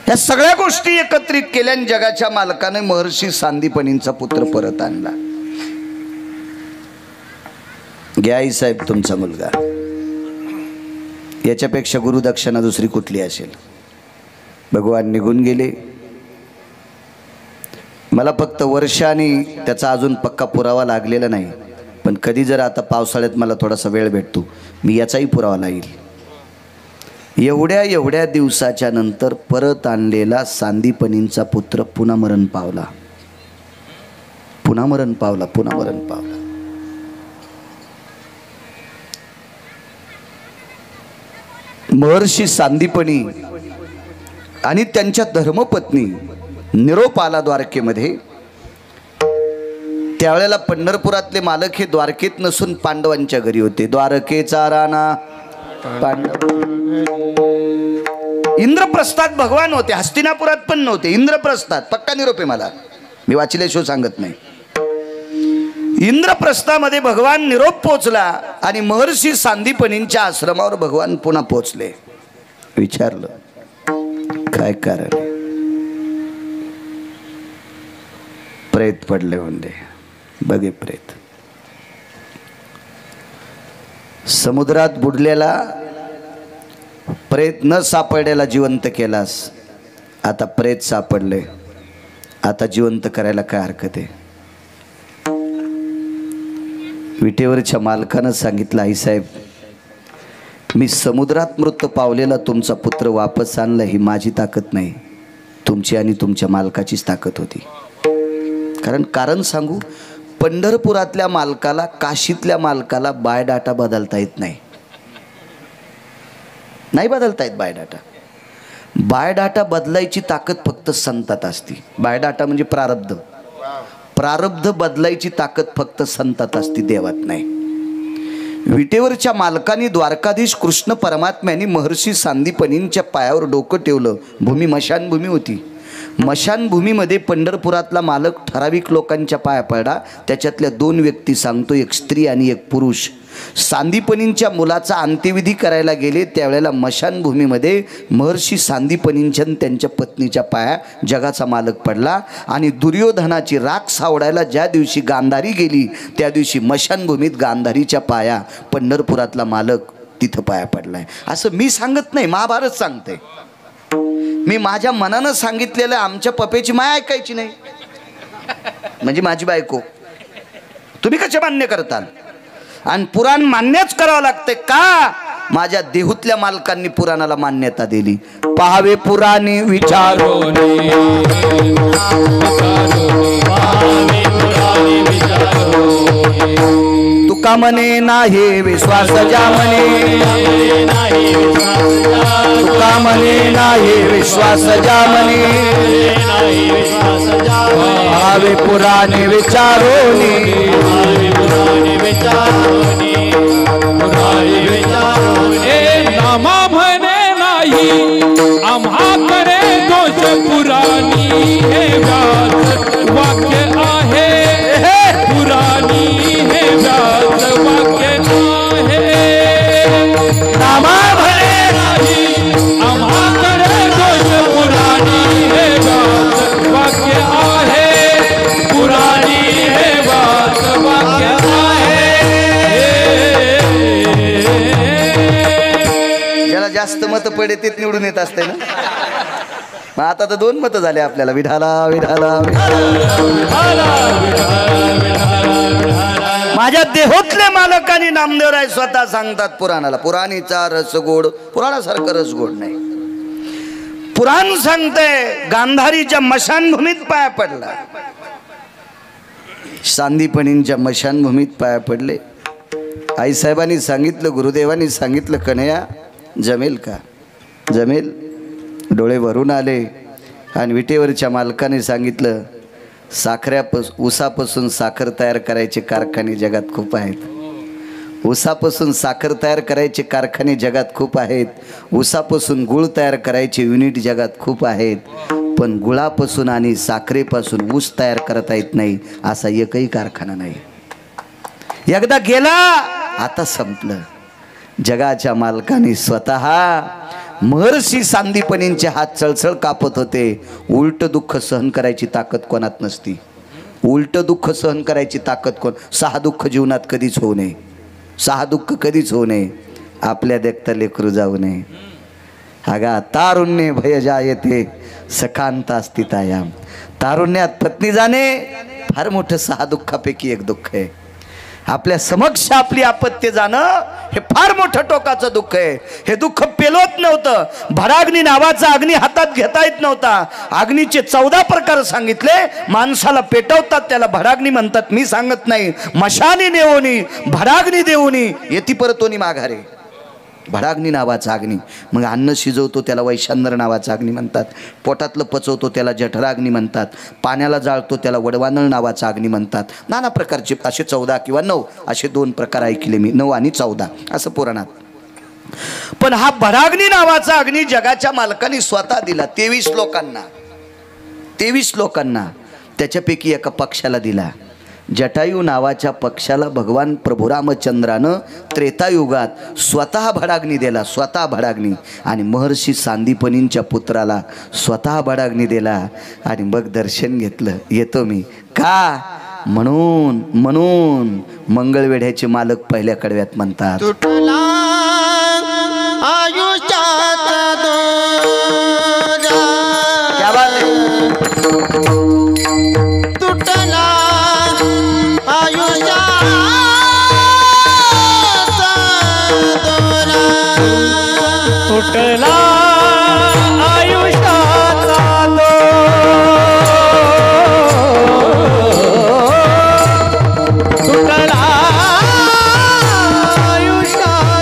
या सगळ्या गोष्टी एकत्रित केल्या आणि जगाच्या मालकाने महर्षी सांदीपनींचा पुत्र परत आणला. घ्या आई साहेब तुमचा मुलगा. याच्यापेक्षा गुरुदक्षिणा दुसरी कुठली असेल? भगवान निघून गेले. मला फक्त वर्षांनी त्याचा अजून पक्का पुरावा लागलेला नाही, पण कधी जर आता पावसाळ्यात मला थोडासा वेळ भेटतो मी याचाही पुरावा लागेल. एवढ्या दिवसाच्या नंतर परत आणलेला सांदीपनींचा पुत्र पुन्हा मरण पावला. महर्षी सांदीपनी आणि त्यांच्या धर्मपत्नी निरोप आला द्वारकेमध्ये. त्यावेळेला पंढरपुरातले मालक हे द्वारकेत नसून पांडवांच्या घरी होते. द्वारकेचा राणा पांडव. इंद्रप्रस्थात भगवान होते, हस्तिनापुरात पण नव्हते, इंद्रप्रस्थात. पक्का निरोप आहे मला, मी वाचल्याशिवाय सांगत नाही. इंद्रप्रस्थामध्ये भगवान निरोप पोचला आणि महर्षी सांदीपनींच्या आश्रमावर भगवान पुन्हा पोचले. विचारलं काय कारण? प्रेत पडले म्हणले. बघे प्रेत समुद्रात बुडलेला प्रेत न सापडलेला जिवंत केलास, आता प्रेत सापडले, आता जिवंत करायला काय हरकत आहे? विटेवरच्या मालकानं सांगितलं, आईसाहेब मी समुद्रात मृत पावलेला तुमचा पुत्र वापस आणला ही माझी ताकद नाही, तुमची आणि तुमच्या मालकाचीच ताकद होती. कारण सांगू, पंढरपुरातल्या मालकाला काशीतल्या मालकाला बायोडाटा बदलता येत नाही. नाही बदलता येत बायोडाटा. बायोडाटा बदलायची ताकद फक्त संतात असती. बायोडाटा म्हणजे प्रारब्ध. प्रारब्ध बदलायची ताकद फक्त संतात असती, देवात नाही. विटेवरच्या मालकाने द्वारकाधीश कृष्ण परमात्म्याने महर्षी सांदीपनींच्या पायावर डोकं ठेवलं. भूमी मशानभूमी होती. मशानभूमीमध्ये पंढरपुरातला मालक ठराविक लोकांच्या पाया पडला. त्याच्यातल्या 2 व्यक्ती सांगतो, एक स्त्री आणि एक पुरुष. सांदीपनींच्या मुलाचा अंत्यविधी करायला गेले त्यावेळेला मशानभूमीमध्ये महर्षी सांदीपनींच्या त्यांच्या पत्नीच्या पाया जगाचा मालक पडला. आणि दुर्योधनाची राख सावडायला ज्या दिवशी गांधारी गेली त्या दिवशी मशानभूमीत गांधारीच्या पाया पंढरपुरातला मालक तिथं पाया पडलाय. असं मी सांगत नाही, महाभारत सांगते. मी माझ्या मनानं सांगितलेलं. आमच्या पप्याची माय ऐकायची नाही म्हणजे माझी बायको. तुम्ही कसे मान्य करताल? आणि पुराण मान्यच करावं लागते का? माझ्या देहूतल्या मालकांनी पुराणाला मान्यता दिली. पहावे पुराणे विचारोनी, तुका म्हणे नाही विश्वास जा म्हणे, तुका म्हणे नाही विश्वास जा म्हणे, पहावे पुराणे विचारोनी, नामा म्हणे नाही आम्हा करे दोष पुराणी, हे व्यास वाक्य आहे पुराणी, हे व्यास वाक्य आहे. नामा म्हणे नाही आम्हा करे दोष पुराणी, हे व्यास वाक्य आहे पुराणी, हे व्यास वाक्य जास्त मत पडे ते निवडून येत असते ना. मग आता तर 2 मत झाले आपल्याला. विठाला विठाला माझ्या देहोतले मालकानी नामदेवराय स्वतः सांगतात पुराणाला, पुराणीचा रस गोड, पुराणासारखं रस गोड नाही. पुराण सांगते गांधारीच्या मशानभूमीत पाया पडला. सांदीपनींच्या मशानभूमीत पाया पडले. आईसाहेबांनी सांगितलं, गुरुदेवांनी सांगितलं, कन्हैया जमेल का? जमेल. डोळे भरून आले. आणि विटेवरच्या मालकाने सांगितलं, ऊसापासून साखर तयार करायचे कारखाने जगात खूप आहेत. ऊसापासून साखर तयार करायचे कारखाने जगात खूप आहेत. ऊसापासून गुळ तयार करायचे युनिट जगात खूप आहेत. पण गुळापासून आणि साखरेपासून ऊस तयार करता येत नाही असा एकही कारखाना नाही. एकदा गेला आता संपलं. जगाच्या मालकाने स्वतः महर्षी सांदीपनींचे हात चळचळ कापत होते. उलट दुःख सहन करायची ताकद कोणात नसती. उलट दुःख सहन करायची ताकद कोण. 6 दुःख जीवनात कधीच होऊ नये. 6 दुःख कधीच होऊ नये. आपल्या देखता लेकरू जाऊ नये. अगा तारुण्ये भय जायते सखांत अस्तितायाम. तारुण्यात पत्नी जाणे फार मोठं 6 दुःखापैकी एक दुःख आहे. आपल्या समक्ष आपली आपत्ती जाणं हे फार मोठं टोकाचं दुःख आहे. हे दुःख पेलवत नव्हतं. भडाग्नी नावाचा अग्नी हातात घेता येत नव्हता. अग्नीचे 14 प्रकार सांगितले. माणसाला पेटवतात त्याला भडाग्नी म्हणतात. मी सांगत नाही. मशानी नेवोनी भडाग्नी देऊनी येती परतोनी माघारे. भडाग्नी नावाचा अग्नी. मग अन्न शिजवतो त्याला वैशांदर नावाचा अग्नी म्हणतात. पोटातलं पचवतो त्याला जठराग्नी म्हणतात. पाण्याला जाळतो त्याला वडवानळ नावाचा अग्नी म्हणतात. नाना प्रकारचे असे 14 किंवा 9 असे 2 प्रकार ऐकले मी. 9 आणि 14 असं पुराणात. पण हा भडाग्नी नावाचा अग्नी जगाच्या मालकाने स्वतः दिला 23 लोकांना. 23 लोकांना. त्याच्यापैकी एका पक्षाला दिला. जटायू नावाच्या पक्षाला भगवान प्रभू रामचंद्रानं त्रेतायुगात स्वतः भडाग्नी दिला. स्वतः भडाग्नी. आणि महर्षी सांदीपनींच्या पुत्राला स्वतः भडाग्नी दिला. आणि मग दर्शन घेतलं. येतो मी का म्हणून मंगळवेढ्याचे मालक पहिल्या कडव्यात म्हणतात. तुटला आयुष्याचा दोरा. क्या बात आहे. तुटला आयुष्याचा दोरा. तुटला आयुष्याचा तुटला आयुष्याचा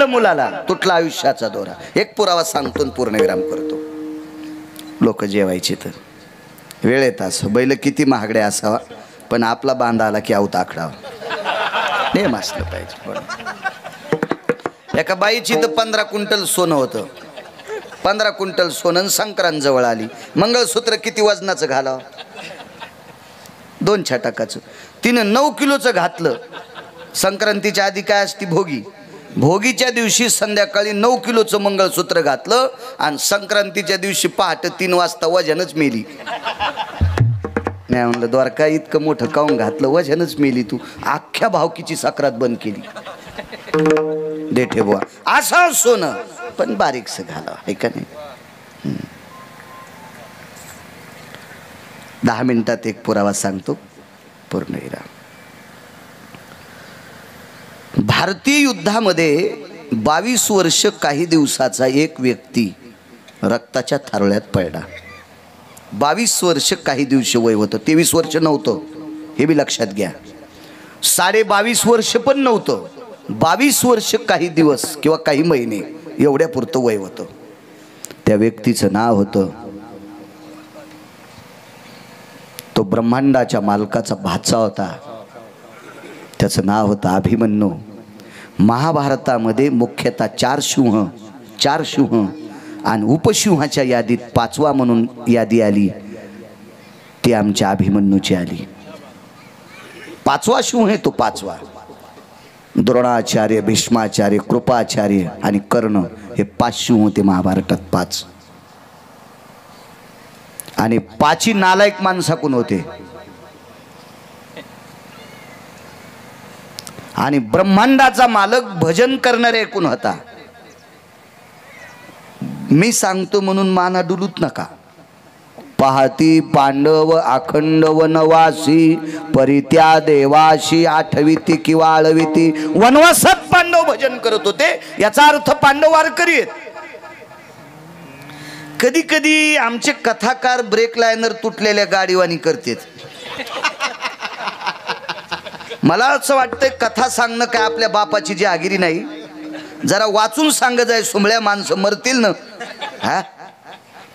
झालं मुलाला, तुटला आयुष्याचा दोरा. एक पुरावा सांगतो आणि पूर्णविराम करतो. लोक जेवायचे तर वेळेत असं बैल किती महागडे असावा, पण आपला बांधा आला की आऊत आखडावा, नेम असलं पाहिजे. एका बाईची तर 15 क्विंटल सोनं होतं. 15 क्विंटल सोनं. संक्रांत जवळ आली. मंगळसूत्र किती वजनाचं घालावं? 2 छटाकाचं. तिनं 9 किलोचं घातलं. संक्रांतीच्या आधी काय असती? भोगी. भोगीच्या दिवशी संध्याकाळी 9 किलोचं मंगळसूत्र घातलं आणि संक्रांतीच्या दिवशी पहाटे 3 वाजता वजनच मेली. नाही म्हणलं, द्वारका इतकं मोठं काऊन घातलं? वजनच मेली तू. अख्ख्या भावकीची साखरात बंद केली. देठे बुवा असं सोनं, पण बारीकसं घालावं, आहे का नाही? 10 मिनिटात एक पुरावा सांगतो, पूर्णविराम. भारतीय युद्धामध्ये 22 वर्ष काही दिवसाचा एक व्यक्ती रक्ताच्या थारोळ्यात पडला. 22 वर्ष काही दिवस वय होतं. 23 वर्ष नव्हतं, हे बी लक्षात घ्या. 22.5 वर्ष पण नव्हतं. 22 वर्ष काही दिवस किंवा काही महिने एवढ्या पुरतं वय होतं. त्या व्यक्तीचं नाव होतं, तो ब्रह्मांडाच्या मालकाचा भाचा होता. त्याचं नाव होतं अभिमन्यू. महाभारतामध्ये मुख्यतः 4 सिंह आणि उपसिंहाच्या यादीत 5वा म्हणून यादी आली, ती आमच्या अभिमन्यूची आली. 5वा सिंह आहे तो. 5वा. द्रोणाचार्य, भीष्माचार्य, कृपाचार्य आणि कर्ण हे 5 सिंह होते महाभारतात. 5. आणि 5ही नालायक माणसाकून होते. आणि ब्रह्मांडाचा मालक भजन करणारे एकूण होता. मी सांगतो म्हणून माना डुलूत नका. पाहती पांडव अखंड वनवासी, परित्या देवाशी आठविती किंवा आळविती. वनवासात पांडव भजन करत होते, याचा अर्थ पांडव वारकरी आहेत. कधी कधी आमचे कथाकार ब्रेक लायनर तुटलेल्या गाडीवानी करतात. मला असं वाटतंय कथा सांगणं काय आपल्या बापाची जहागिरी नाही. जरा वाचून सांग जाय, सुमळ्या माणसं मरतील ना. हा,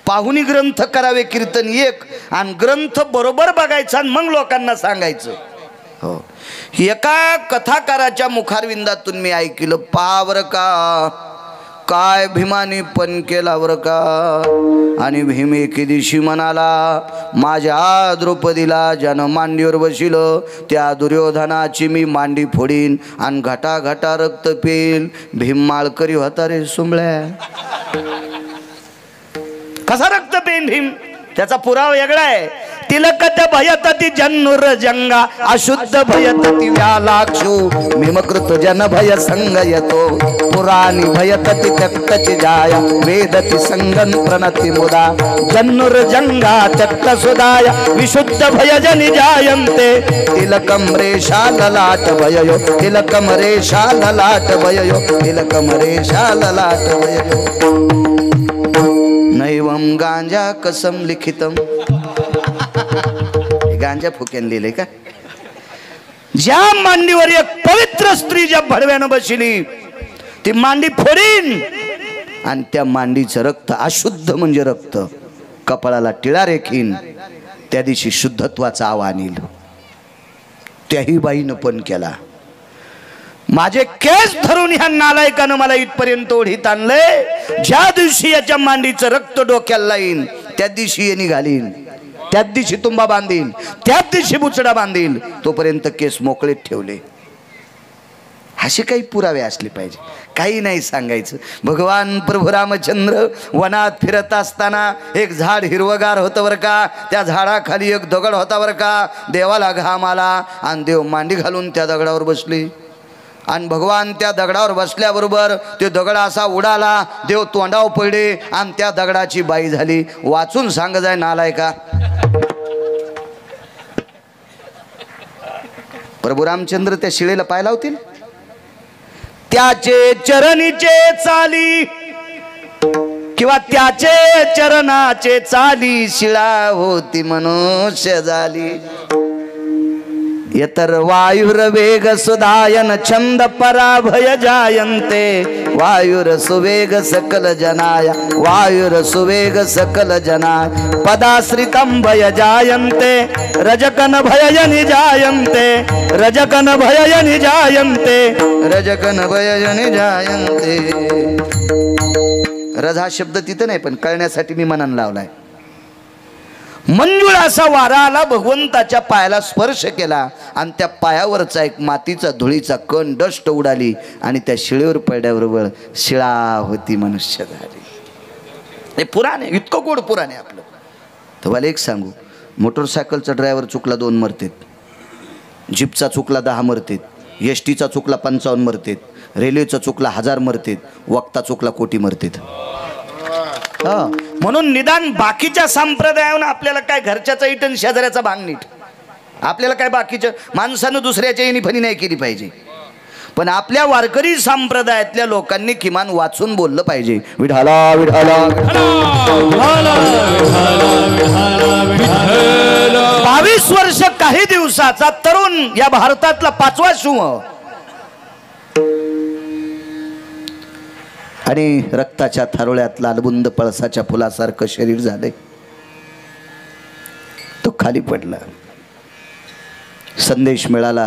पाहुणी ग्रंथ करावे कीर्तन एक, आणि ग्रंथ बरोबर बघायचा आणि मग लोकांना सांगायचं. हो, एका कथाकाराच्या मुखारविंदातून मी ऐकलं, पावर का काय भीमाने पण केला वर का. आणि भीम एके दिवशी म्हणाला, माझ्या द्रौपदीला ज्यानं मांडीवर बसिल त्या दुर्योधनाची मी मांडी फोडीन आणि घटा घटा रक्त पेल. भीम माळकरी होता रे सुंबळ्या. कसा रक्त पेन भीम? त्याचा पुरावा वेगळा आहे. तिलकत भयतती जन्नुर जंगा, अशुद्ध भयतती व्यालाक्षु, मिमकृत जन भय संगयतो, पुराणी भयतती त्यक्तची जाया, वेदती संगन प्रणति मुदा, जन्नुर जंगा त्यक्त सुदाया, विशुद्ध भय जनि जायन्ते, तिलकम रेषा ललाट भययो, तिलकम रेषा ललाट भययो, तिलकम रेषा ललाट भययो. नैवम गांजा कसम लिखितम. गांजा फुक्यान लिहिले का? ज्या मांडीवर एक पवित्र स्त्री ज्या भडव्यानं बसली, ती मांडी फोडीन आणि त्या मांडीचं रक्त, अशुद्ध म्हणजे रक्त, कपाळाला टिळा रेखीन. त्या दिवशी शुद्धत्वाचा आव्हान येईल. त्याही बाईनं पण केला. माझे केस धरून ह्या नालायकानं मला इथपर्यंत ओढीत आणले. ज्या दिवशी याच्या मांडीचं रक्त डोक्याला लाईन, त्या दिवशी ये निघालीन, त्याच दिवशी तुंबा बांधील, त्याच दिवशी बुचडा बांधील. तोपर्यंत केस मोकळेत ठेवले. असे काही पुरावे असले पाहिजे. काही नाही सांगायचं. भगवान प्रभू रामचंद्र वनात फिरत असताना एक झाड हिरवगार होतं बरं का. त्या झाडाखाली एक दगड होता बरं का. देवाला घाम आला आणि देव मांडी घालून त्या दगडावर बसले. आणि भगवान त्या दगडावर बसल्याबरोबर ते दगड असा उडाला. देव तोंडावर पडले आणि त्या दगडाची बाई झाली. वाचून सांग जाय नालायका. प्रभू रामचंद्र त्या शिळेला पाय लावतील. त्याचे चरणीचे चाली किंवा त्याचे चरणाचे चाली, शिळा होती मनुष्य झाली. यतर वायुर्वेग सुधायन छंद पराभय जायन्ते वायुर सुवेग सकल जनाय वायुर सुवेग सकल जनाय पदाश्रितं भय जायन्ते रजकन भयजनि जायन्ते रजकन भयजनि जायन्ते रजकन भयजनि जायन्ते। रज हा शब्द तिथं नाही पण कळण्यासाठी मी मनानं लावलाय। मंजुळ असा वारा आला, भगवंताच्या पायाला स्पर्श केला आणि त्या पायावरचा एक मातीचा धुळीचा कण डस्ट उडाली आणि त्या शिळेवर पडल्याबरोबर शिळा होती मनुष्य झाली। हे पुराण आहे, इतकं गोड पुराण आहे आपलं। तुम्हाला एक सांगू, मोटरसायकलचा ड्रायव्हर चुकला 2 मरतेत, जीपचा चुकला 10 मरतेत, एसटीचा चुकला 55 मरतेत, रेल्वेचा चुकला 1000 मरतेत, वक्ता चुकला कोटी मरतेत। म्हणून निदान बाकीच्या संप्रदायावर आपल्याला काय घरच्याचा इटन शेजाऱ्याचा भांग नीट, आपल्याला काय बाकीच्या माणसानं दुसऱ्याच्या येणी फणी नाही केली पाहिजे, पण आपल्या वारकरी संप्रदायातल्या लोकांनी किमान वाचून बोललं पाहिजे, विठाला विठाला 22 वर्ष काही दिवसाचा तरुण या भारतातला 5वा शिव आणि रक्ताच्या थारोळ्यात लालबुंद पळसाच्या फुलासारखं शरीर झाले। तो खाली पडला, संदेश मिळाला,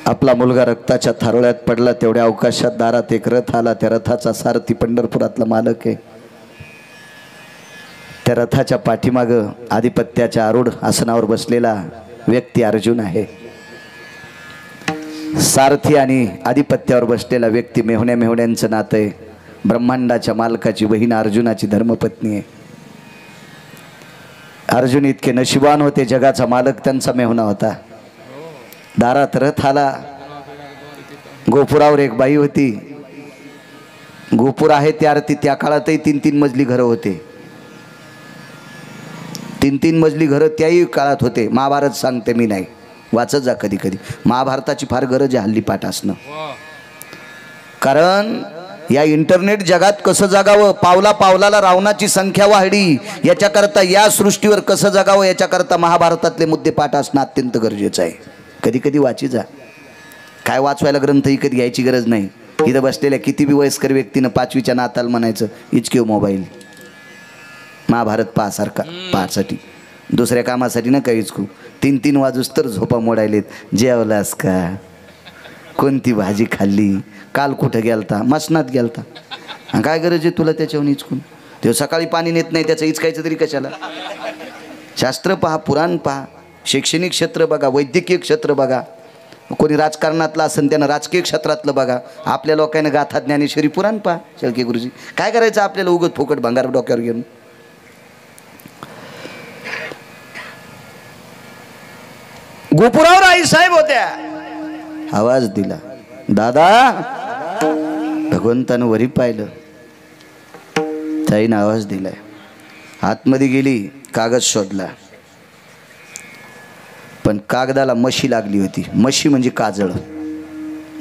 आपला मुलगा रक्ताच्या थारोळ्यात पडला। तेवढ्या अवकाशात दारात एक रथ आला, त्या रथाचा सारथी पंढरपुरातला मालक आहे। त्या रथाच्या पाठीमाग आधिपत्याच्या आरूढ आसनावर बसलेला व्यक्ती अर्जुन आहे। सारथी आणि आधिपत्यावर बसलेला व्यक्ती मेहुण्या मेहुण्यांचं नातं आहे। ब्रह्मांडाच्या मालकाची बहीण अर्जुनाची धर्मपत्नी आहे। अर्जुन इतके नशिबान होते, जगाचा मालक त्यांचा मेहुणा होता। दारात रथ आला, गोपुरावर एक बाई होती। गोपुर आहे त्या अर्थी त्या काळातही 3-3 मजली घरं होते, 3-3 मजली घरं त्याही काळात होते। महाभारत सांगते, मी नाही, वाचत जा कधी कधी, महाभारताची फार गरज आहे हल्ली पाठ असणं, कारण या इंटरनेट जगात कसं जगावं, पावला पावलाला रावणाची संख्या वाढली, याच्याकरता या सृष्टीवर कसं जगावं याच्याकरता महाभारतातले मुद्दे पाठ असणं अत्यंत गरजेचं आहे। कधी कधी वाची जा, काय वाचवायला ग्रंथ इकत घ्यायची गरज नाही। इथं बसलेल्या किती बी वयस्कर व्यक्तीनं 5वीच्या नाताल म्हणायचं इचके मोबाईल, महाभारत पाहासारखा पाहासाठी, दुसऱ्या कामासाठी ना काहीच खूप 3-3 वाजूस तर झोपा मोडायलेत। जेवलास का, कोणती भाजी खाल्ली, काल कुठं गेलता, मसनात गेलता, काय गरज आहे तुला त्याच्याहून इचकून? ते सकाळी पाणी नेत नाही, त्याचं इचकायचं तरी कशाला? शास्त्र पहा, पुराण पहा, शैक्षणिक क्षेत्र बघा, वैद्यकीय क्षेत्र बघा, कोणी राजकारणातलं असेल त्यानं राजकीय क्षेत्रातलं बघा। आपल्या लोकांना गाथा ज्ञानेश्वरी पुराण पहा, शेळके गुरुजी काय करायचं आपल्याला उगत फुकट भंगार डोक्यावर घेऊन। गोपुरावर आई साहेब होत्या, आवाज दिला, दादा। भगवंतानं वरी पाहिलं, ताईनं आवाज दिलाय, आतमध्ये गेली, कागद शोधला, पण कागदाला मशी लागली होती। मशी म्हणजे काजळ,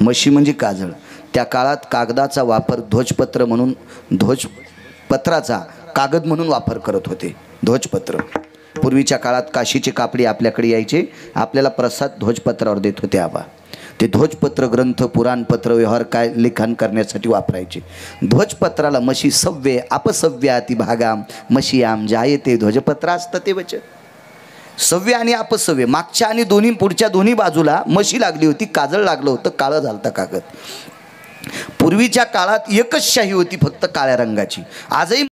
मशी म्हणजे काजळ। त्या काळात कागदाचा वापर ध्वजपत्र म्हणून, ध्वजपत्राचा कागद म्हणून वापर करत होते। ध्वजपत्र पूर्वीच्या काळात काशीचे कापडी आपल्याकडे यायचे, आपल्याला प्रसाद ध्वजपत्रावर देत होते आबा। ते ध्वजपत्र ग्रंथ, पुराणपत्र, व्यवहार काय लिखाण करण्यासाठी वापरायचे। ध्वजपत्राला मशी सव्ये अपसव्याती भागाम मशीयाम जायते ध्वजपत्रास्त ते वच। सव्य आणि अपसव्य मागच्या आणि दोन्ही पुढच्या दोन्ही बाजूला मशी लागली होती, काजळ लागलं होतं, काळं झालतं कागद। पूर्वीच्या काळात एकच शाही होती फक्त काळ्या रंगाची, आजही